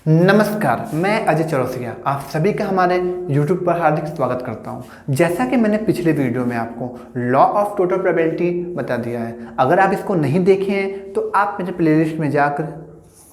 नमस्कार, मैं अजय चौरसिया आप सभी का हमारे YouTube पर हार्दिक स्वागत करता हूं। जैसा कि मैंने पिछले वीडियो में आपको लॉ ऑफ टोटल प्रोबेबिलिटी बता दिया है, अगर आप इसको नहीं देखे हैं तो आप मेरे प्लेलिस्ट में जाकर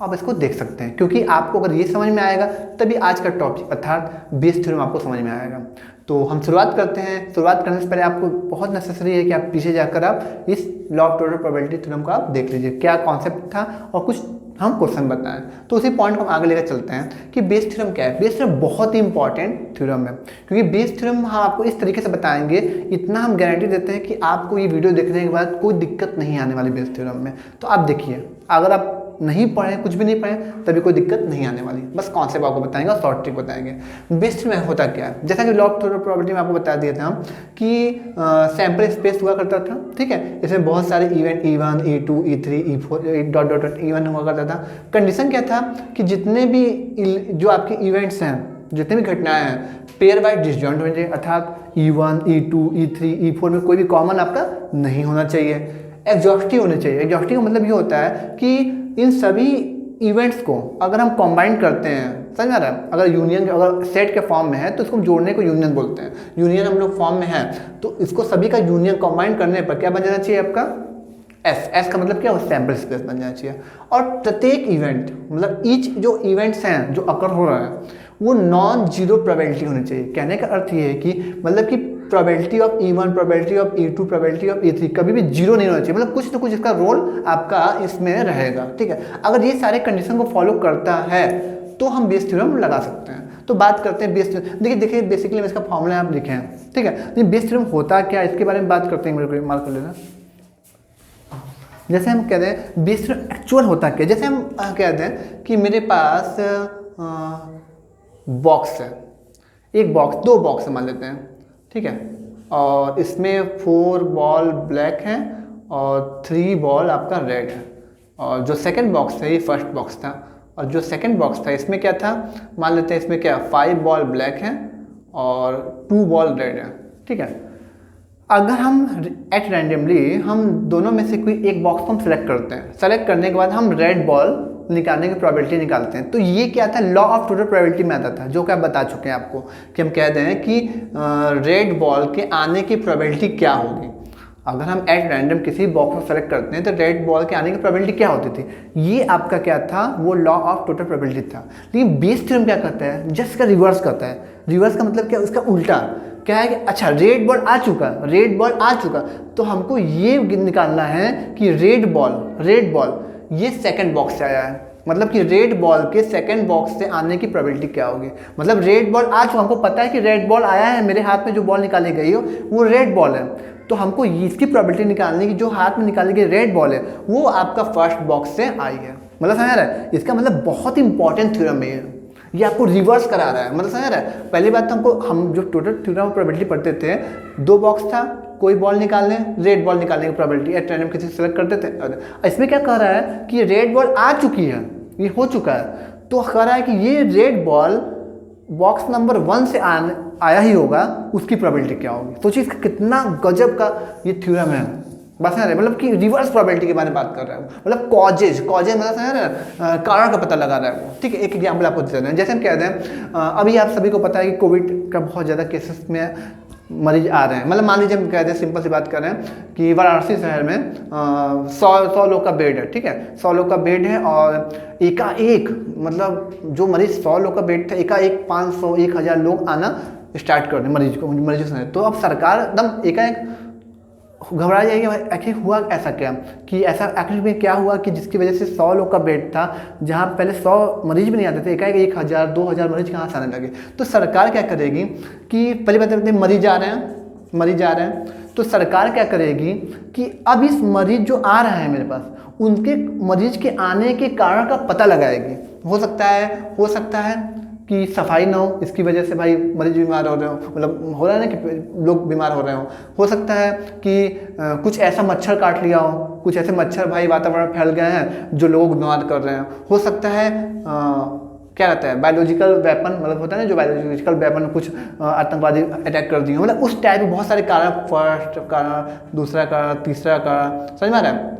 आप इसको देख सकते हैं, क्योंकि आपको अगर ये समझ में आएगा तभी आज का टॉपिक अर्थात बेस थ्योरम आपको समझ में आएगा। तो हम शुरुआत करते हैं। शुरुआत करने से पहले आपको बहुत नेसेसरी है कि आप पीछे जाकर आप इस law of total probability theorem को आप देख लीजिए, क्या कॉन्सेप्ट था और कुछ हम क्वेश्चन बताएं। तो उसी पॉइंट को हम आगे लेकर चलते हैं कि बेस थ्योरम क्या है। बेस थ्योरम बहुत ही इंपॉर्टेंट थ्योरम है, क्योंकि बेस थ्योरम हम आपको इस तरीके से बताएंगे, इतना हम गारंटी देते हैं कि आपको ये वीडियो देखने के बाद कोई दिक्कत नहीं आने वाली बेस थ्योरम में। तो आप देखिए, अगर आप नहीं पढ़े, कुछ भी नहीं पढ़े, तभी कोई दिक्कत नहीं आने वाली। बस कॉन्सेप्ट आपको बताएंगे और शॉर्ट ट्रिक बताएंगे। बेस थ्योरम होता क्या है, जैसा कि लॉ ऑफ टोटल प्रोबेबिलिटी में आपको बता दिया था कि सैंपल स्पेस हुआ करता था, ठीक है। इसमें बहुत सारे event E1, E2, E3, E4 dot dot dot event हुआ करता था। कंडीशन क्या था कि जितने भी जो आपके इवेंट्स हैं, जितने भी घटनाएं हैं, पेयर वाइज डिसजॉइंट होने चाहिए, अर्थात E1, E2, E3, E4 में कोई भी कॉमन आपका नहीं होना चाहिए। एग्जॉस्टिव होने चाहिए। एग्जॉस्टिव का मतलब ये होता है कि इन सभी इवेंट्स को अगर हम कंबाइन करते हैं, समझ आ रहा है, अगर यूनियन अगर सेट के फॉर्म में है तो इसको जोड़ने को यूनियन बोलते हैं। यूनियन हम लोग फॉर्म में है तो इसको सभी का यूनियन कंबाइन करने पर क्या बन जाना चाहिए आपका एस का मतलब क्या है, सैंपल स्पेस बन जाना चाहिए। और प्रत्येक इवेंट मतलब ईच जो इवेंट्स हैं जो अकर हो रहा है वो नॉन जीरो प्रोबेबिलिटी होनी चाहिए। कहने का अर्थ ये है कि मतलब कि probability of E1, probability of E2, probability of E3 कभी भी जीरो नहीं होना चाहिए, मतलब कुछ ना कुछ इसका रोल आपका इसमें रहेगा, ठीक है। अगर ये सारे कंडीशन को फॉलो करता है तो हम बेस थ्योरम लगा सकते हैं। तो बात करते हैं बेस थ्योरम। देखिए बेसिकली इसका फॉर्मूला आप लिखे हैं, ठीक है। तो बेस थ्योरम होता क्या है इसके बारे में बात करते हैं, मेरे को मार्क कर लेना। जैसे हम कहते हैं बेस थ्योरम एक्चुअल होता क्या, जैसे हम कहते हैं कि मेरे पास बॉक्स है, एक बॉक्स, दो बॉक्स मान लेते हैं, ठीक है। और इसमें 4 बॉल ब्लैक हैं और 3 बॉल आपका रेड है। और जो सेकंड बॉक्स था ये फर्स्ट बॉक्स था, और जो सेकंड बॉक्स था इसमें क्या था, मान लेते हैं इसमें क्या 5 बॉल ब्लैक हैं और 2 बॉल रेड है, ठीक है। अगर हम एट रैंडमली हम दोनों में से कोई एक बॉक्स को हम सेलेक्ट करते हैं, सेलेक्ट करने के बाद हम रेड बॉल निकालने की प्रोबेबिलिटी निकालते हैं, तो ये क्या था, लॉ ऑफ टोटल प्रोबेबिलिटी में आता था, जो कि आप बता चुके हैं आपको कि हम कहते हैं कि रेड बॉल के आने की प्रोबेबिलिटी क्या होगी। अगर हम एट रैंडम किसी बॉक्स को सेलेक्ट करते हैं तो रेड बॉल के आने की प्रोबेबिलिटी क्या होती थी, ये आपका क्या था, वो लॉ ऑफ टोटल प्रोबेबिलिटी था। लेकिन बेस थ्योरम क्या करता है, जस्ट इसका रिवर्स करता है। रिवर्स का मतलब क्या, उसका उल्टा क्या है कि अच्छा रेड बॉल आ चुका, रेड बॉल आ चुका, तो हमको ये निकालना है कि रेड बॉल ये सेकंड बॉक्स से आया है, मतलब कि रेड बॉल के सेकंड बॉक्स से आने की प्रोबेबिलिटी क्या होगी। मतलब रेड बॉल आ चुका, हमको पता है कि रेड बॉल आया है, मेरे हाथ में जो बॉल निकाली गई हो वो रेड बॉल है, तो हमको इसकी प्रोबेबिलिटी निकालने की, जो हाथ में निकाली गई रेड बॉल है वो आपका फर्स्ट बॉक्स से आई है। मतलब समझ रहा है, इसका मतलब बहुत इंपॉर्टेंट थ्योरम है ये आपको रिवर्स करा रहा है। मतलब समझ रहा है, पहली बात तो हम जो टोटल थ्योरम प्रोबेबिलिटी पढ़ते थे, दो बॉक्स था, कोई बॉल निकालने, रेड बॉल निकालने की प्रोबेबिलिटी एट रैंडम किसी सेलेक्ट करते थे। इसमें क्या कह रहा है कि रेड बॉल आ चुकी है, ये हो चुका है, तो कह रहा है कि ये रेड बॉल बॉक्स नंबर 1 से आया ही होगा, उसकी प्रोबेबिलिटी क्या होगी। सोचिए इसका कितना गजब का ये थ्योरम है। बस है, मतलब कि रिवर्स प्रोबेबिलिटी के बारे में बात कर रहा है, मतलब कॉजेज मतलब है कारण का पता लगा रहा है वो, ठीक है। एक एग्जाम्पल आपको दे रहे हैं, जैसे हम कहते हैं अभी आप सभी को पता है कि कोविड का बहुत ज़्यादा केसेस में मरीज आ रहे हैं। मतलब मान लीजिए हम कहते हैं, सिंपल सी बात कर रहे हैं कि वाराणसी शहर में 100 लोग का बेड है, ठीक है, 100 लोग का बेड है, और एकाएक मतलब जो मरीज 100 लोग का बेड था, एकाएक 500 1000 लोग आना स्टार्ट कर दें मरीजों से। तो अब सरकार एकदम एकाएक घबरा जाएगी, आखिर हुआ ऐसा क्या, कि ऐसा आखिर में क्या हुआ कि जिसकी वजह से 100 लोग का बेड था, जहाँ पहले 100 मरीज भी नहीं आते थे, एकाएक 1000 2000 मरीज कहाँ से आने लगे। तो सरकार क्या करेगी कि पहली बात मरीज आ रहे हैं, तो सरकार क्या करेगी कि अब इस मरीज जो आ रहा है मेरे पास, उनके मरीज के आने के कारण का पता लगाएगी। हो सकता है कि सफाई ना हो, इसकी वजह से भाई मरीज बीमार हो रहे हो, मतलब हो रहा है ना कि लोग बीमार हो रहे हो सकता है कि कुछ ऐसा मच्छर काट लिया हो, कुछ ऐसे मच्छर भाई वातावरण फैल गए हैं जो लोग बीमार कर रहे हैं। हो सकता है क्या कहते हैं बायोलॉजिकल वेपन, मतलब होता है ना जो बायोलॉजिकल वेपन कुछ आतंकवादी अटैक कर दिए, मतलब उस टाइप के बहुत सारे कारण, फर्स्ट कारण, दूसरा कारण, तीसरा कारण, समझ में आ रहा है।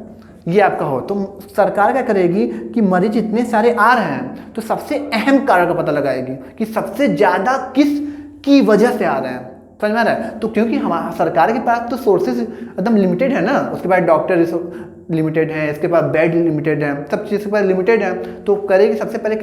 ये आपका हो, तो सरकार क्या करेगी कि मरीज इतने सारे आ रहे हैं तो सबसे अहम कारण का पता लगाएगी कि सबसे ज़्यादा किस की वजह से आ रहे हैं। समझ में आ रहा है? तो क्योंकि हमारा सरकार के पास तो सोर्सेज एकदम लिमिटेड है ना, उसके बाद डॉक्टर लिमिटेड है, इसके पास बेड लिमिटेड है, सब चीज़ के पास लिमिटेड है, तो करेगी सबसे पहले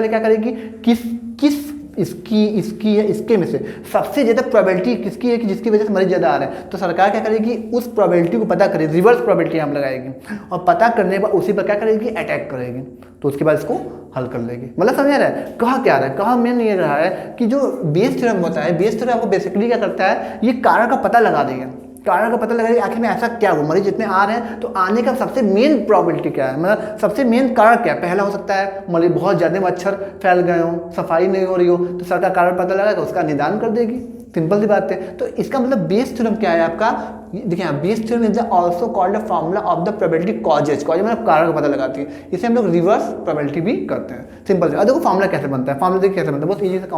क्या करेगी, किस इसकी इसकी है इसके में से सबसे ज़्यादा प्रोबेबिलिटी किसकी है कि जिसकी वजह से मरीज ज़्यादा आ रहे हैं। तो सरकार क्या करेगी, उस प्रोबेबिलिटी को पता करेगी, रिवर्स प्रोबेबिलिटी हम लगाएगी और पता करने के बाद उसी पर क्या करेगी, अटैक करेगी, तो उसके बाद इसको हल कर लेगी। मतलब समझ आ रहा है कहा क्या रहा है, कहा मेन ये रहा है कि जो बेस थ्योरम होता है, बेस थ्योरम आपको बेसिकली क्या करता है, ये कारण का पता लगा देगा, कारण का पता लगाइए आखिर में ऐसा क्या हुआ, मरीज जितने आ रहे हैं तो आने का सबसे मेन प्रोबेबिलिटी क्या है, मतलब सबसे मेन कारण क्या है। पहला हो सकता है मरीज बहुत ज़्यादा मच्छर फैल गए हो, सफाई नहीं हो रही हो, तो सरकार कारण पता लगाएगा, उसका निदान कर देगी, सिंपल सी बात है। तो इसका मतलब बेस थ्योरम क्या है आपका, देखिए Bayes theorem is also called a formula of the probability causes, cause मतलब कारण का पता लगाती है, इसे हम लोग रिवर्स प्रोबेबिलिटी भी करते हैं, सिंपल से। देखो फॉर्मूला कैसे बनता है, फॉर्मूला देखिए कैसे बनता है, बहुत ईजी सा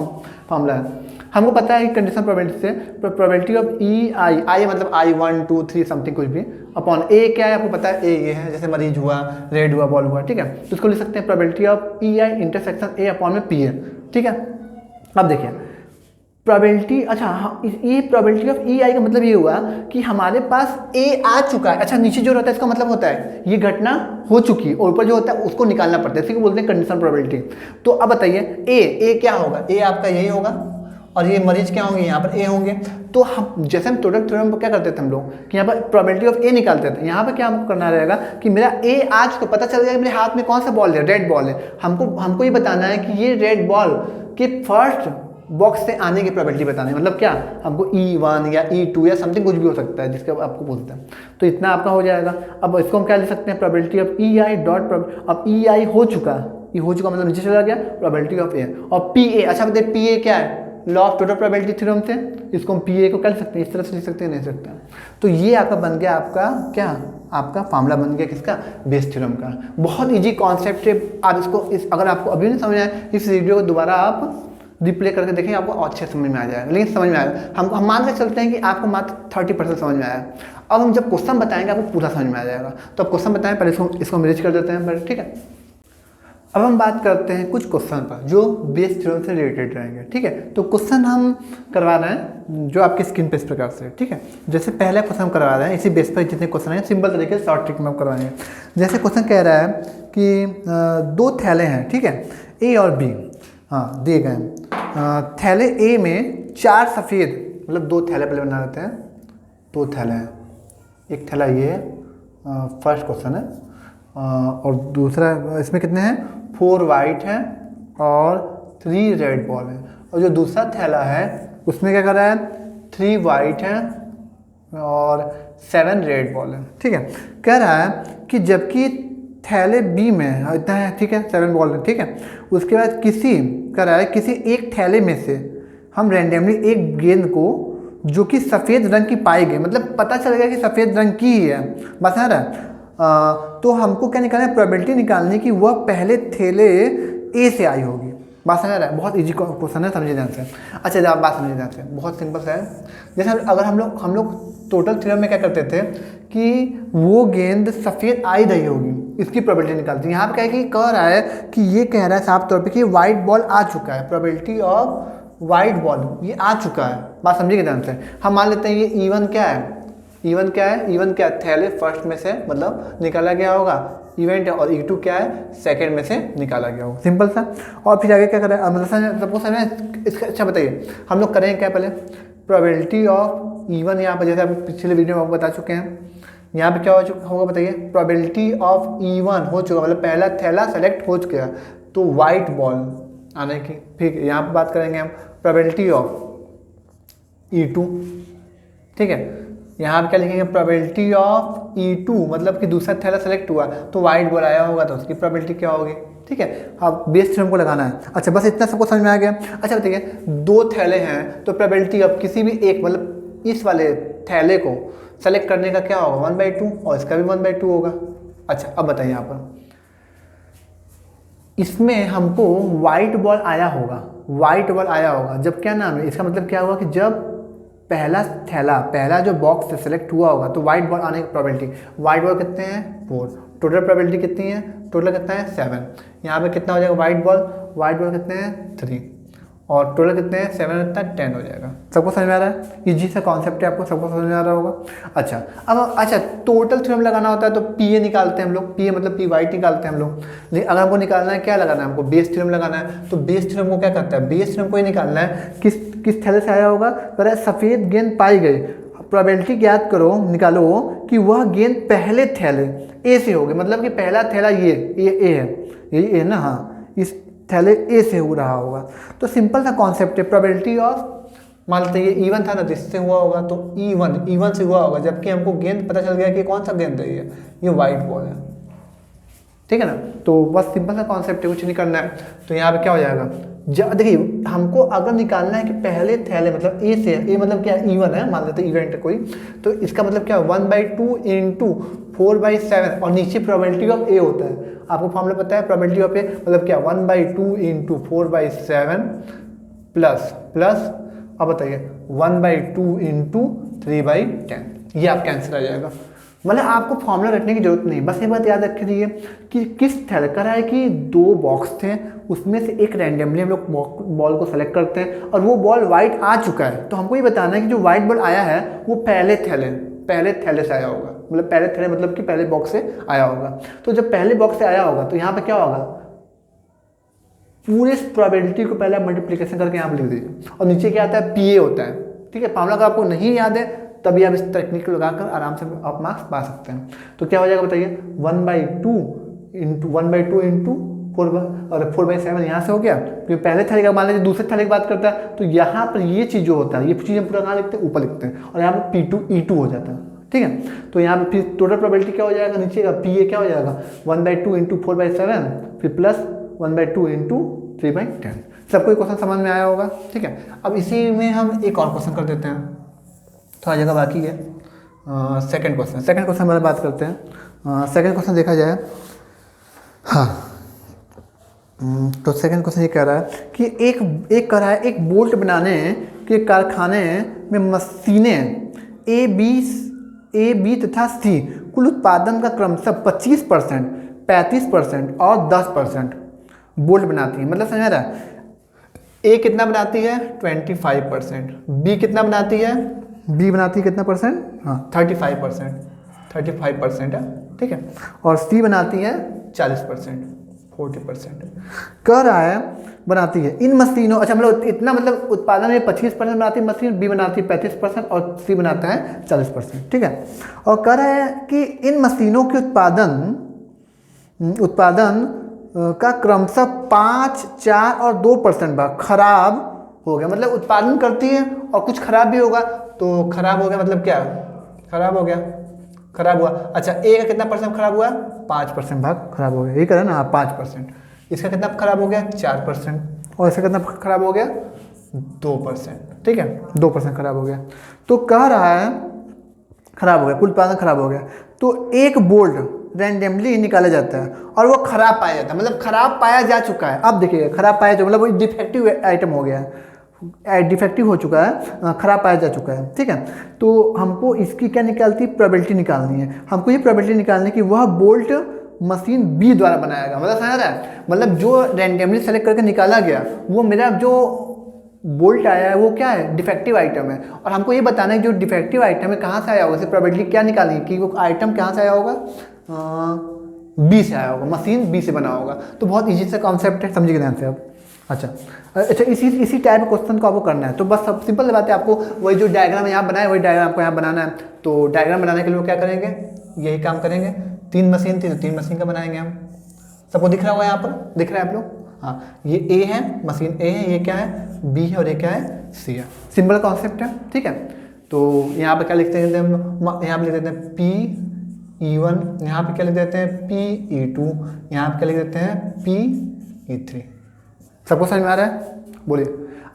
फॉर्मूला है। हमको पता है कि कंडीशन प्रोबेबिलिटी से प्रोबेबिलिटी ऑफ आई मतलब आई 1 2 3 समथिंग कुछ भी अपॉन ए क्या है, आपको पता है ए ये है, जैसे मरीज हुआ, रेड हुआ, बॉल हुआ, ठीक है, तो उसको लिख सकते हैं probability of E I intersection A upon में पी है, ठीक है। अब देखिए प्रोबेबिलिटी, अच्छा हाँ, ये प्रोबेबिलिटी ऑफ ई आई का मतलब ये हुआ कि हमारे पास ए आ चुका है, अच्छा नीचे जो रहता है इसका मतलब होता है ये घटना हो चुकी है, और ऊपर जो होता है उसको निकालना पड़ता है, इसी को बोलते हैं कंडीशन प्रोबेबिलिटी। तो अब बताइए ए क्या होगा, ए आपका यही होगा और ये मरीज क्या होंगे, यहाँ पर ए होंगे। तो हम जैसे हम टोटल थ्योरम पर क्या करते थे हम लोग कि यहाँ पर प्रोबेबिलिटी ऑफ ए निकालते थे, यहाँ पर क्या हमको करना रहेगा कि मेरा ए आज को पता चल जाएगा मेरे हाथ में कौन सा बॉल है, रेड बॉल है, हमको ये बताना है कि ये रेड बॉल के फर्स्ट बॉक्स से आने की प्रोबेबिलिटी बताना है, मतलब क्या हमको E1 या E2 या समथिंग कुछ भी हो सकता है जिसके आपको पूछते हैं, तो इतना आपका हो जाएगा। अब इसको हम क्या लिख सकते हैं, probability of E I dot, अब ई आई हो चुका, ये हो चुका मतलब नीचे चला गया, प्रोबेबिलिटी ऑफ ए और पी ए। अच्छा बताइए पी ए क्या है, law of total probability theorem से इसको हम पी ए को कर सकते हैं, इस तरह से लिख सकते हैं, नहीं सकते हैं। तो ये आपका बन गया आपका क्या, आपका फार्मूला बन गया किसका, बेस थ्योरम का। बहुत इजी कॉन्सेप्ट है, आप इसको अगर आपको अभी नहीं समझ आया इस वीडियो को दोबारा आप रिप्ले करके देखें, आपको अच्छे समझ में आ जाएगा, लेकिन समझ में आएगा। हम मान के चलते हैं कि आपको मात्र 30% समझ में आया। अब हम जब क्वेश्चन बताएंगे आपको पूरा समझ में आ जाएगा। तो अब क्वेश्चन बताएं, पहले इसको हम रीच कर देते हैं पहले, ठीक है। अब हम बात करते हैं कुछ क्वेश्चन पर जो बेस थ्योरम से रिलेटेड रहेंगे, ठीक है। तो क्वेश्चन हम करवा रहे हैं जो आपकी स्क्रीन पे इस प्रकार से, ठीक है। जैसे पहला क्वेश्चन हम करवा रहे हैं, इसी बेस पर जितने क्वेश्चन हैं सिंपल तरीके से शॉर्ट ट्रिक में हम करवाएंगे। जैसे क्वेश्चन कह रहा है कि 2 थैले हैं, ठीक है, ए और बी, हाँ दिए गए हैं। थैले ए में 4 सफ़ेद, मतलब 2 थैले पहले बना लेते हैं, 2 थैले हैं, एक थैला ये है, फर्स्ट क्वेश्चन है, और दूसरा इसमें कितने हैं, 4 वाइट हैं और 3 रेड बॉल हैं, और जो दूसरा थैला है उसमें क्या कर रहा है, 3 वाइट हैं और 7 रेड बॉल हैं, ठीक है। कह रहा है कि जबकि थैले बी में इतना है, ठीक है, 7 बॉल है, ठीक है। उसके बाद कह रहा है किसी एक थैले में से हम रैंडमली एक गेंद को जो कि सफ़ेद रंग की पाई गई, मतलब पता चल गया कि सफ़ेद रंग की ही है, बस है ना। तो हमको क्या निकालना है, प्रोबेबिलिटी निकालने की वह पहले थैले ए से आई होगी। बात समझ रहा है, बहुत इजी क्वेश्चन है, समझिए ध्यान से। अच्छा आप बात समझिए ध्यान से, बहुत सिंपल सा है। जैसे अगर हम लोग टोटल थ्योरम में क्या करते थे कि वो गेंद सफ़ेद आई रही होगी, इसकी प्रोबेबिलिटी निकालते हैं। यहाँ पे क्या है कि कह रहा है कि ये कह रहा है साफ तौर पे कि वाइट बॉल आ चुका है, प्रोबेबिलिटी ऑफ वाइट बॉल ये आ चुका है। बात समझिए ध्यान से। हम मान लेते हैं ये E1 क्या है, E1 क्या है, E1 क्या है, थैले फर्स्ट में से मतलब निकाला गया होगा इवेंट है, और E2 क्या है, सेकंड में से निकाला गया होगा, सिंपल सा। और फिर आगे क्या कर रहा है, मतलब सपोज हमें इसका, अच्छा बताइए हम लोग करेंगे क्या, पहले प्रोबेबिलिटी ऑफ E1 यहाँ पर जैसे आप पिछले वीडियो में आपको बता चुके हैं, यहाँ पे क्या होगा बताइए, प्रोबेबिलिटी ऑफ E1 हो चुका, मतलब पहला थैला सेलेक्ट हो चुका, तो वाइट बॉल आने की। फिर यहाँ पर बात करेंगे हम प्रोबेबिलिटी ऑफ E2, ठीक है। यहाँ पे क्या लिखेंगे, प्रोबेबिलिटी ऑफ E2 मतलब कि दूसरा थैला सेलेक्ट हुआ तो वाइट बॉल आया होगा, तो उसकी प्रोबेबिलिटी क्या होगी, ठीक है। अब बेस थ्योरम को लगाना है। अच्छा बस इतना सबको समझ में आ गया। अच्छा बताइए 2 थैले हैं तो प्रोबेबिलिटी ऑफ किसी भी एक, मतलब इस वाले थैले को सेलेक्ट करने का क्या होगा, 1/2, और इसका भी 1/2 होगा। अच्छा अब बताइए यहाँ पर इसमें हमको वाइट बॉल आया होगा, जब क्या नाम है, इसका मतलब क्या हुआ कि जब पहला जो बॉक्स से सेलेक्ट हुआ होगा तो वाइट बॉल आने की प्रोबेबिलिटी, वाइट बॉल कितने हैं 4, टोटल प्रोबेबिलिटी कितनी है, टोटल कितना है 7, यहाँ पे कितना हो जाएगा वाइट बॉल कितने हैं 3, और टोटल कितने हैं 7 कितना 10 हो जाएगा। सबको समझ में आ रहा है, इजी सा कॉन्सेप्ट है, आपको सबको समझ में आ रहा होगा। अच्छा टोटल थ्योरम लगाना होता है तो पी ए निकालते हैं हम लोग, पी ए मतलब पी वाइट निकालते हैं हम लोग। लेकिन अगर हमको निकालना है क्या लगाना है, हमको बेस थ्योरम लगाना है, तो बेस थ्योरम को क्या करता है, बेस थ्योरम को ही निकालना है किस थैले से आया होगा, कह रहा है सफ़ेद गेंद पाई गई, प्रोबेबिलिटी ज्ञात करो, निकालो कि वह गेंद पहले थैले ए से होगी, मतलब कि पहला थैला ये ए है, ये ए ना, हाँ इस थैले ए से हो रहा होगा। तो सिंपल सा कॉन्सेप्ट है, प्रोबेबिलिटी ऑफ, मान लेते ये इवन था ना, जिससे हुआ होगा तो इवन से हुआ होगा, जबकि हमको गेंद पता चल गया कि कौन सा गेंद है ये वाइट बॉल है, ठीक है ना। तो बस सिंपल सा कॉन्सेप्ट है, कुछ नहीं करना है। तो यहाँ पे क्या हो जाएगा, देखिए हमको अगर निकालना है कि पहले थैले मतलब ए से, ए मतलब क्या इवन है, मान लेते इवेंट है कोई, तो इसका मतलब क्या 1/2 इंटू 4/7 और नीचे प्रोबेबिलिटी ऑफ ए होता है, आपको फॉर्मूला पता है प्रोबेबिलिटी ऑफ ए मतलब क्या 1/2 इंटू 4/7 प्लस अब बताइए 1/2 इंटू 3/10, ये आपका आंसर आ जाएगा। मतलब आपको फॉर्मूला रखने की जरूरत नहीं, बस ये बात याद रख लीजिए कि किस थैले का है कि 2 बॉक्स थे, उसमें से एक रैंडमली हम लोग बॉल को सेलेक्ट करते हैं और वो बॉल वाइट आ चुका है, तो हमको ये बताना है कि जो वाइट बॉल आया है वो पहले थैले से आया होगा, मतलब पहले थैले मतलब कि पहले बॉक्स से आया होगा। तो जब पहले बॉक्स से आया होगा तो यहाँ पे क्या होगा, पूरे प्रोबेबिलिटी को पहले आप मल्टीप्लिकेशन करके यहाँ पर लिख दीजिए और नीचे क्या आता है पीए होता है, ठीक है। फॉर्मूला अगर आपको नहीं याद है तभी आप इस तकनीक को लगाकर आराम से आप मार्क्स पा सकते हैं। तो क्या हो जाएगा बताइए 1/2 इंटू 4/7 यहाँ से हो गया, क्योंकि पहले थैले का मान लीजिए दूसरे थैले की बात करता है तो यहाँ पर ये चीज़ जो होता है ये चीज़ हम पूरा कहाँ लिखते हैं, ऊपर लिखते हैं, और यहाँ पर P2 E2 हो जाता है, ठीक है। तो यहाँ पर फिर टोटल प्रोबेबिलिटी क्या हो जाएगा, नीचे का PA क्या हो जाएगा 1/2 इंटू 4/7 फिर प्लस 1/2 इंटू 3/10। सबको क्वेश्चन समझ में आया होगा, ठीक है। अब इसी में हम एक और क्वेश्चन कर देते हैं, थोड़ा जगह बाकी है। सेकंड क्वेश्चन हमारे बात करते हैं। सेकंड क्वेश्चन देखा जाए, हाँ तो सेकंड क्वेश्चन ये कह रहा है कि एक कह रहा है एक बोल्ट बनाने के कारखाने में मशीनें ए बी तथा सी कुल उत्पादन का क्रमशः 25%, 35% और 10% बोल्ट बनाती है। मतलब समझ रहा है, ए कितना बनाती है 25%, बी कितना बनाती है, बी बनाती है कितना परसेंट, हाँ 35% है, ठीक है, और सी बनाती है 40%, 40% कह रहा है बनाती है इन मशीनों, अच्छा मतलब इतना मतलब उत्पादन में 25% बनाती है मशीन, बी बनाती है 35% और सी बनाता है 40%, ठीक है। और कह रहा है कि इन मशीनों के उत्पादन का क्रमशः 5, 4 और 2% भाग खराब हो गया, मतलब उत्पादन करती है और कुछ खराब भी होगा, तो खराब हो गया मतलब क्या, खराब हुआ। अच्छा ए का कितना परसेंट खराब हुआ, 5% भाग खराब हो गया, ये करें ना, 5%। इसका कितना खराब हो गया 4%, और इसका कितना खराब हो गया 2%, ठीक है, 2% खराब हो गया। तो कह रहा है खराब हो गया, कुल उत्पादन खराब हो गया, तो एक बोल्ट रैंडमली निकाला जाता है और वो खराब पाया जाता है, मतलब खराब पाया जा चुका है। अब देखिए खराब पाया जा मतलब वो डिफेक्टिव आइटम हो गया है, डिफेक्टिव हो चुका है, खराब पाया जा चुका है, ठीक है। तो हमको इसकी क्या निकालती प्रोबेबिलिटी निकालनी है, हमको ये प्रोबेबिलिटी निकालनी है कि वह बोल्ट मशीन बी द्वारा बनाया गया, मतलब समझ रहा है, मतलब जो रैंडमली सेलेक्ट करके निकाला गया वो मेरा जो बोल्ट आया है वो क्या है, डिफेक्टिव आइटम है, और हमको ये बताना है कि जो डिफेक्टिव आइटम है कहाँ से आया होगा, इससे प्रोबेबिलिटी क्या निकालनी है कि वो आइटम कहाँ से आया होगा, बी से आया होगा, मशीन बी से बना होगा। तो बहुत इजी सा कॉन्सेप्ट है, समझिए ध्यान से आप। अच्छा इसी टाइप के क्वेश्चन को आपको करना है, तो बस सब सिंपल बात है, आपको वही जो डायग्राम यहाँ बनाया वही डायग्राम आपको यहाँ बनाना है। तो डायग्राम बनाने के लिए क्या करेंगे, यही काम करेंगे, 3 मशीन थी तो 3 मशीन का बनाएंगे हम। सबको दिख रहा होगा यहाँ पर, दिख रहा है आप लोग, हाँ ये ए है, मशीन ए है, ये क्या है बी है और ये क्या है सी है। सिंपल कॉन्सेप्ट है, ठीक है। तो यहाँ पे क्या लिखते हैं हम, यहाँ पे लिख देते हैं P(E1), यहाँ पे क्या लिख देते हैं P(E2), यहाँ पे क्या लिख देते हैं P(E3). सबको समझ में आ रहा है, बोलिए।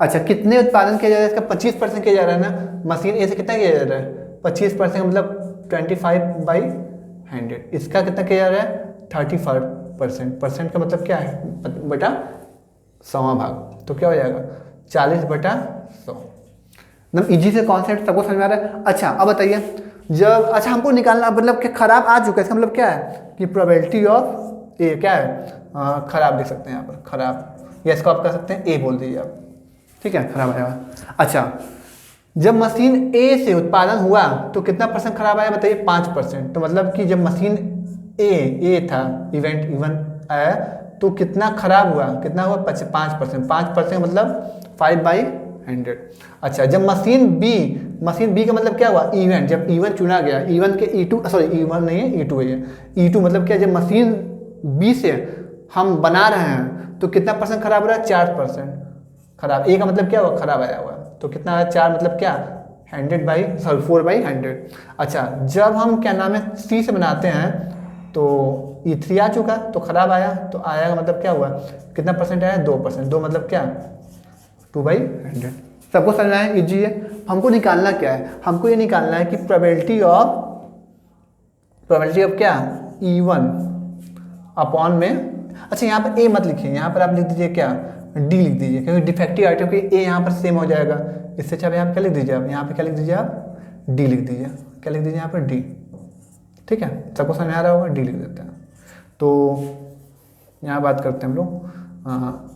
अच्छा कितने उत्पादन किया जा रहा है, इसका 25% किया जा रहा है ना, मशीन ए से कितना किया जा रहा है 25%, मतलब 25/100। इसका कितना किया जा रहा है 35%, परसेंट का मतलब क्या है बटा 100वां भाग, तो क्या हो जाएगा 40/100। मतलब इजी से कॉन्सेप्ट सबको समझ में आ रहा है। अच्छा अब बताइए जब अच्छा हमको निकालना मतलब कि खराब आ चुका है, इसका मतलब क्या है कि प्रोबेबिलिटी ऑफ ए क्या है, खराब देख सकते हैं यहाँ पर खराब, या इसको आप कह सकते हैं ए बोल दीजिए आप, ठीक है, खराब आएगा। अच्छा जब मशीन ए से उत्पादन हुआ तो कितना परसेंट खराब आया बताइए, 5%। तो मतलब कि जब मशीन ए था इवेंट आया तो कितना खराब हुआ, कितना हुआ 5%। 5% मतलब 5/100। अच्छा जब मशीन बी का मतलब क्या हुआ इवेंट, जब इवन चुना गया, इवन के E2 सॉरी इवन नहीं है E2 है, E2 मतलब क्या, जब मशीन बी से हम बना रहे हैं तो कितना परसेंट खराब हो रहा है, 4% खराब। ए का मतलब क्या हुआ खराब आया हुआ, तो कितना आया 4 मतलब क्या 4/100। अच्छा जब हम क्या नाम है सी से बनाते हैं तो E3 आ चुका तो खराब आया, तो आया का मतलब क्या हुआ कितना परसेंट आया 2%। 2 मतलब क्या 2/100। सबको समझ में आया, इजी है। हमको निकालना क्या है, हमको ये निकालना है कि प्रोबेबिलिटी ऑफ क्या E1 अपॉन में, अच्छा यहाँ पर ए मत लिखिए, यहाँ पर आप लिख दीजिए क्या डी लिख दीजिए, क्योंकि डिफेक्टिव आइटम के ए यहाँ पर सेम हो जाएगा। इससे अच्छा यहाँ पर क्या लिख दीजिए आप, यहाँ पे क्या लिख दीजिए आप डी लिख दीजिए, क्या लिख दीजिए यहाँ पर डी, ठीक है, सबको समझ में आ रहा होगा, डी लिख देते हैं। तो यहाँ बात करते हैं हम लोग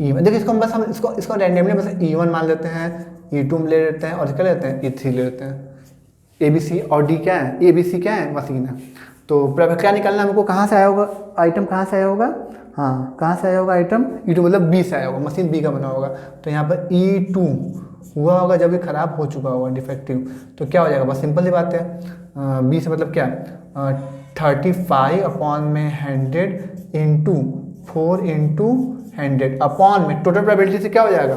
E1, देखिए इसको हम बस हम इसको रैंडमली बस E1 मान लेते हैं, E2 ले लेते हैं और क्या लेते हैं E3 ले लेते हैं। ABC और D क्या है, ABC क्या है मशीन है। तो क्या निकालना हमको, कहाँ से आया होगा आइटम, कहाँ से आया होगा, हाँ कहाँ से आया होगा आइटम E2 मतलब B से आया होगा, मशीन B का बना होगा। तो यहाँ पर E2 हुआ होगा जब ये खराब हो चुका होगा डिफेक्टिव, तो क्या हो जाएगा, बस सिंपल सी बात है, B से मतलब क्या 35/100 इंटू 4/100 अपॉन में टोटल प्रोबेबिलिटी से क्या हो जाएगा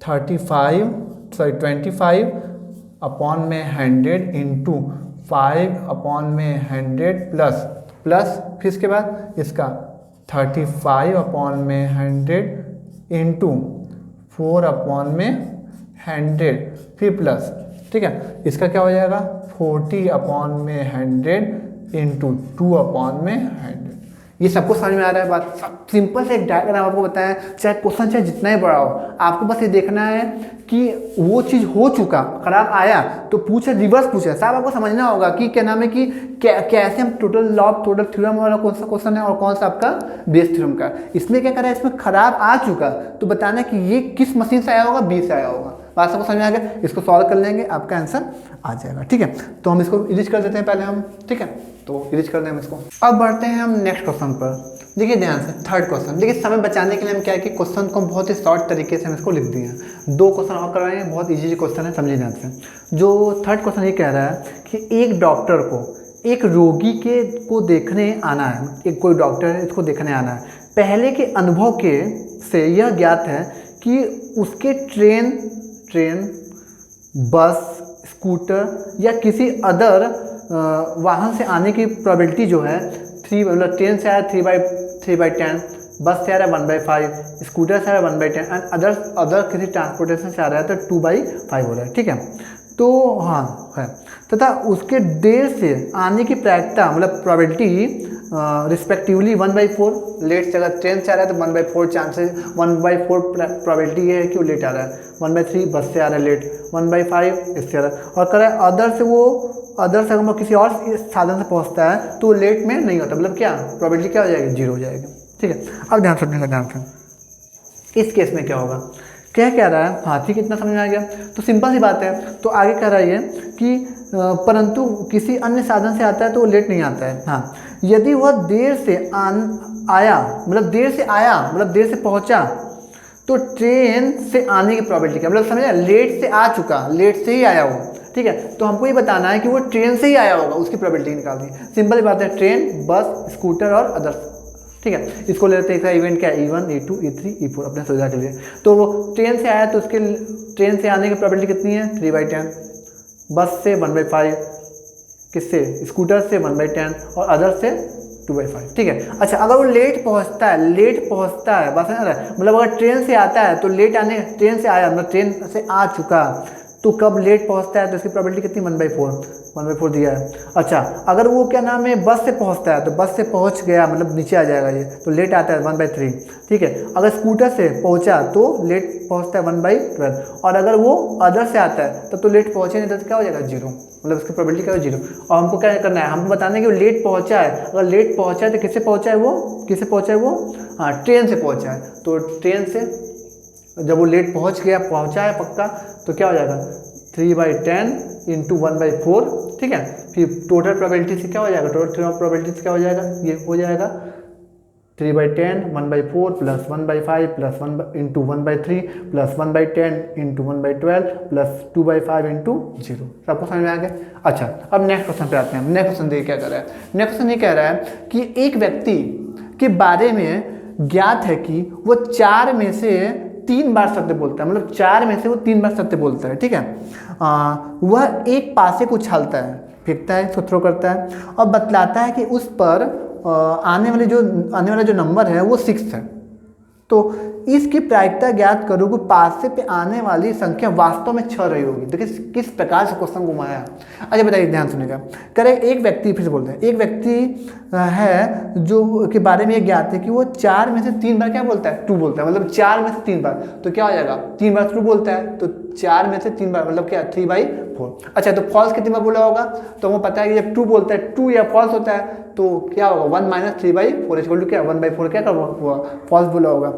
25 अपॉन में 100 इंटू 5/100 प्लस फिर इसके बाद इसका 35/100 इंटू 4/100 फिर प्लस, ठीक है, इसका क्या हो जाएगा 40/100 इंटू 2/100। ये सबको समझ में आ रहा है बात, सब सिंपल से एक डायग्राम आपको बताया, चाहे क्वेश्चन चाहे जितना ही बड़ा हो, आपको बस ये देखना है कि वो चीज़ हो चुका खराब आया तो पूछे रिवर्स पूछे, साहब आपको समझना होगा कि क्या नाम है कि कैसे हम टोटल लॉ टोटल थ्योरम वाला कौन सा क्वेश्चन है और कौन सा आपका बेस थ्योरम का। इसमें क्या करा है, इसमें खराब आ चुका तो बताना कि ये किस मशीन से आया होगा, बी से आया होगा। बात सबको समझ में आ गया, इसको सॉल्व कर लेंगे आपका आंसर आ जाएगा, ठीक है। तो हम इसको इरेज कर देते हैं पहले हम, ठीक है, तो इरेज कर दें हम इसको। अब बढ़ते हैं हम नेक्स्ट क्वेश्चन पर, देखिए ध्यान से थर्ड क्वेश्चन। देखिए समय बचाने के लिए हम क्या है कि क्वेश्चन को बहुत ही शॉर्ट तरीके से हम इसको लिख दिए हैं। 2 क्वेश्चन और करवाएंगे, बहुत इजी क्वेश्चन है, समझिए ध्यान से। जो थर्ड क्वेश्चन ये कह रहा है कि एक डॉक्टर को एक रोगी को देखने आना है, एक कोई डॉक्टर है इसको देखने आना है। पहले के अनुभव से यह ज्ञात है कि उसके ट्रेन बस स्कूटर या किसी अदर वाहन से आने की प्रोबेबिलिटी जो है 3 मतलब ट्रेन से आया 3/10, बस से आ रहा है 1/5, स्कूटर से आ रहा है 1/10 एंड अदर किसी ट्रांसपोर्टेशन से आ रहा है तो 2/5 हो रहा है, ठीक है। तो हाँ है, तथा उसके देर से आने की प्रायिकता मतलब प्रोबेबिलिटी रिस्पेक्टिवली 1/4, लेट से अगर ट्रेन से आ रहा है तो 1/4 चांसेस, 1/4 प्रोबेबिलिटी ये है कि वो लेट आ रहा है, 1/3 बस से आ रहा है लेट, 1/5 इससे आ रहा है, और कह रहा है अदर से अगर किसी और साधन से पहुंचता है तो लेट में नहीं होता, मतलब क्या प्रोबेबिलिटी क्या हो जाएगी 0 हो जाएगी, ठीक है। अब ध्यान सुनने का, ध्यान से इस केस में क्या होगा, क्या कह रहा है, हाँ ठीक, इतना समझ में आ गया। तो सिंपल सी बात है, तो आगे कह रहा है ये कि परंतु किसी अन्य साधन से आता है तो वो लेट नहीं आता है। हाँ, यदि वह देर से आया मतलब देर से पहुंचा तो ट्रेन से आने की प्रोबेबिलिटी क्या, मतलब समझा, लेट से आ चुका, लेट से ही आया वो, ठीक है। तो हमको ये बताना है कि वो ट्रेन से ही आया होगा, उसकी प्रोबेबिलिटी निकालनी है। सिंपल बात है, ट्रेन, बस, स्कूटर और अदर्स, ठीक है। इसको ले लेते हैं इवेंट क्या है E1 E2 E3 E4 अपने सुविधा के लिए। तो वो ट्रेन से आया तो उसके ट्रेन से आने की प्रोबेबिलिटी कितनी है 3/10, बस से 1/5, किससे स्कूटर से 1/10 और अदर से 2/5, ठीक है। अच्छा अगर वो लेट पहुंचता है बस है ना, मतलब अगर ट्रेन से आता है तो ट्रेन से आया मतलब ट्रेन से आ चुका, तो कब लेट पहुंचता है तो इसकी प्रोबेबिलिटी कितनी 1/4 दिया है। अच्छा अगर वो क्या नाम है बस से पहुंचता है तो बस से पहुंच गया मतलब नीचे आ जाएगा ये, तो लेट आता है 1/3, ठीक है। अगर स्कूटर से पहुंचा तो लेट पहुंचता है 1/12, और अगर वो अदर से आता है तब तो लेट पहुंचे नहीं तो क्या हो जाएगा 0। मतलब इसकी प्रोबेबिलिटी क्या है 0। और हमको क्या करना है, हमको बताना है कि वो लेट पहुंचा है। अगर लेट पहुंचा है तो किससे पहुंचा है वो, किससे पहुंचा है वो, हाँ ट्रेन से पहुंचा है। तो ट्रेन से जब वो लेट पहुंचा है पक्का, तो क्या हो जाएगा 3/10 इंटू 1/4, ठीक है। फिर टोटल प्रोबेबिलिटी से क्या हो जाएगा, टोटल प्रोबेबिलिटी से क्या हो जाएगा, ये हो जाएगा 3/10 1/4 plus 1/5 plus 1 into 1/3 plus 1/10 into 1/12 plus 2/5 into 0। सबको समझ में आ गया। अच्छा, अब नेक्स्ट क्वेश्चन पे आते हैं। नेक्स्ट क्वेश्चन देखिए क्या कर रहा है। नेक्स्ट क्वेश्चन ये कह रहा है कि एक व्यक्ति के बारे में ज्ञात है कि वो 4 में से 3 बार सत्य बोलता है, मतलब 4 में से वो 3 बार सत्य बोलता है, ठीक है। वह एक पासे को उछालता है, फेंकता है, इसको थ्रो करता है और बतलाता है कि उस पर आने वाला जो नंबर है वो 6 है। तो इसकी प्रायिकता ज्ञात करो कि पासे पे आने वाली संख्या वास्तव में 6 रही होगी। देखिए किस प्रकार से क्वेश्चन घुमाया। अच्छा बताइए, ध्यान सुनिएगा। करे एक व्यक्ति, फिर से बोलते हैं, एक व्यक्ति है जो के बारे में ये ज्ञात है कि वो 4 में से 3 बार क्या बोलता है, 2 बोलता है। मतलब 4 में से 3 बार, तो क्या हो जाएगा, 3 बार 2 बोलता है, तो 4 में से 3 बार मतलब क्या 3/4। अच्छा, तो फॉल्स कितनी बार बोला होगा, तो हमें पता है कि जब 2 बोलता है 2 या फॉल्स होता है तो क्या होगा 1 - 3/4 इक्वल टू क्या 1/4 क्या फॉल्स बोला होगा।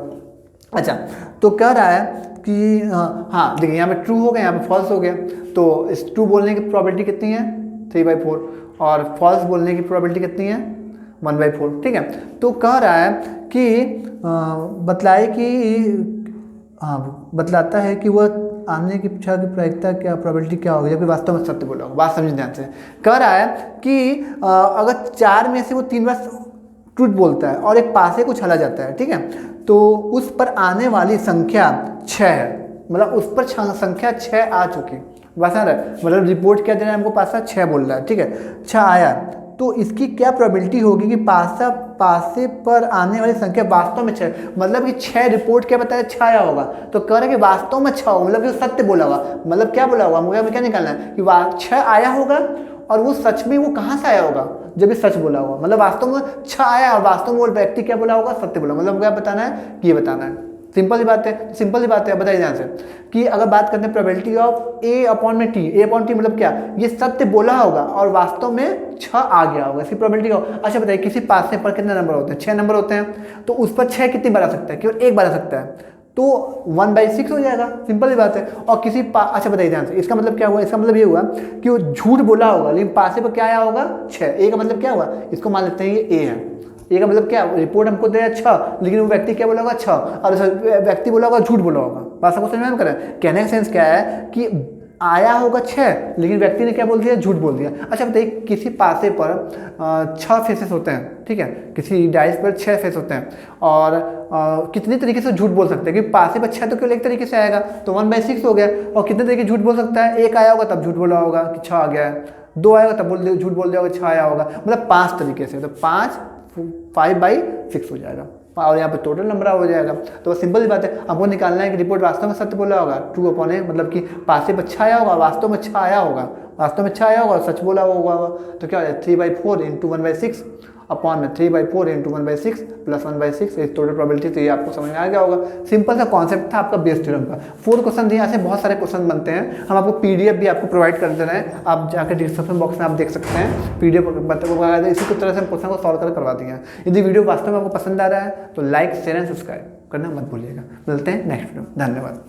अच्छा, तो कह रहा है कि हाँ देखिए यहाँ पे ट्रू हो गया, यहाँ पे फॉल्स हो गया। तो इस ट्रू बोलने की प्रोबेबिलिटी कितनी है 3/4 और फॉल्स बोलने की प्रोबेबिलिटी कितनी है 1/4, ठीक है। तो कह रहा है कि बतलाए कि हाँ बतलाता है कि वह आने की इच्छा की प्रायिकता क्या, प्रोबेबिलिटी क्या होगी जबकि वास्तव में सत्य बोला होगा। बात समझ ध्यान से। कह रहा है कि अगर 4 में से वो 3 बार ट्रूथ बोलता है और एक पासे को छला जाता है, ठीक है, तो उस पर आने वाली संख्या 6 है। मतलब उस पर संख्या 6 आ चुकी, बस आ रहा है, मतलब रिपोर्ट क्या दे रहा है हमको, पासा 6 बोल रहा है, ठीक है, 6 आया। तो इसकी क्या प्रोबेबिलिटी होगी कि पासे पर आने वाली संख्या वास्तव में 6, मतलब कि 6 रिपोर्ट क्या बताया 6 आया होगा। तो कह रहे कि वास्तव में 6 होगा, मतलब कि सत्य बोला होगा। मतलब क्या बोला होगा, मुझे क्या निकालना है कि 6 आया होगा और वो सच में वो कहाँ से आया होगा, जब भी सच बोला होगा। मतलब वास्तव में 6 आया और वास्तव में वो व्यक्ति क्या बोला होगा, सत्य बोला। मतलब क्या बताना है, ये बताना है। सिंपल सी बात है, सिंपल सी बात है। बताइए ध्यान से कि अगर बात करते हैं प्रोबेबिलिटी ऑफ A/T, A/T मतलब क्या, ये सत्य बोला होगा और वास्तव में 6 आ गया होगा, इसकी प्रोबेबिलिटी हो। अच्छा बताइए, किसी पासे पर कितने नंबर होते हैं, 6 नंबर होते हैं, तो उस पर 6 कितनी बार आ सकता है, केवल एक बार आ सकता है, तो 1/6 हो जाएगा। सिंपल ही बात है। और किसी अच्छा बताइए ध्यान से, इसका मतलब क्या हुआ, इसका मतलब ये हुआ कि वो झूठ बोला होगा लेकिन पासे पर क्या आया होगा 6। ए का मतलब क्या हुआ, इसको मान लेते हैं ये ए है। ए का मतलब क्या, रिपोर्ट हमको दे 6 लेकिन वो व्यक्ति क्या बोला होगा 6, और व्यक्ति बोला होगा झूठ बोला होगा। बात सबको समझ में करें, कहने का सेंस क्या है कि आया होगा 6 लेकिन व्यक्ति ने क्या बोल दिया, झूठ बोल दिया। अच्छा बताइए, किसी पासे पर 6 फेसेस होते हैं, ठीक है, किसी डाइस पर 6 फेस होते हैं और कितनी तरीके से झूठ बोल सकते हैं, क्योंकि पासे पर 6 तो केवल एक तरीके से आएगा, तो 1/6 हो गया। और कितने तरीके झूठ बोल सकता है, 1 आया होगा तब झूठ बोला होगा कि 6 आ गया है, 2 आएगा तब झूठ बोल दिया होगा 6 आया होगा, मतलब 5 तरीके से, तो 5/6 हो जाएगा और यहाँ पे टोटल नंबर हो जाएगा। तो सिंपल सी बात है, हमको निकालना है कि रिपोर्ट वास्तव में सत्य बोला होगा, ट्रू अपॉन है, मतलब कि पासे पर 6 आया होगा, वास्तव में 6 आया होगा, वास्तव में 6 आया होगा और सच बोला होगा। तो क्या हो जाए 3/4 इंटू 1/6 अपॉन में 3/4 इंटू 1/6 प्लस 1/6 इस टोटल प्रोबेबिलिटी। तो ये आपको समझ में आ गया होगा। सिंपल सा कॉन्सेप्ट था आपका बेस थ्योरम का। 4 क्वेश्चन दिए, ऐसे बहुत सारे क्वेश्चन बनते हैं। हम आपको पीडीएफ भी आपको प्रोवाइड कर दे रहे हैं, आप जाकर डिस्क्रिप्शन बॉक्स में आप देख सकते हैं पीडीएफ इसी तरह से हम क्वेश्चन को सॉल्व करवा दिए हैं। यदि वीडियो वास्तव में आपको पसंद आ रहा है तो लाइक शेयर एंड सब्सक्राइब करना मत भूलिएगा। मिलते हैं नेक्स्ट वीडियो, धन्यवाद।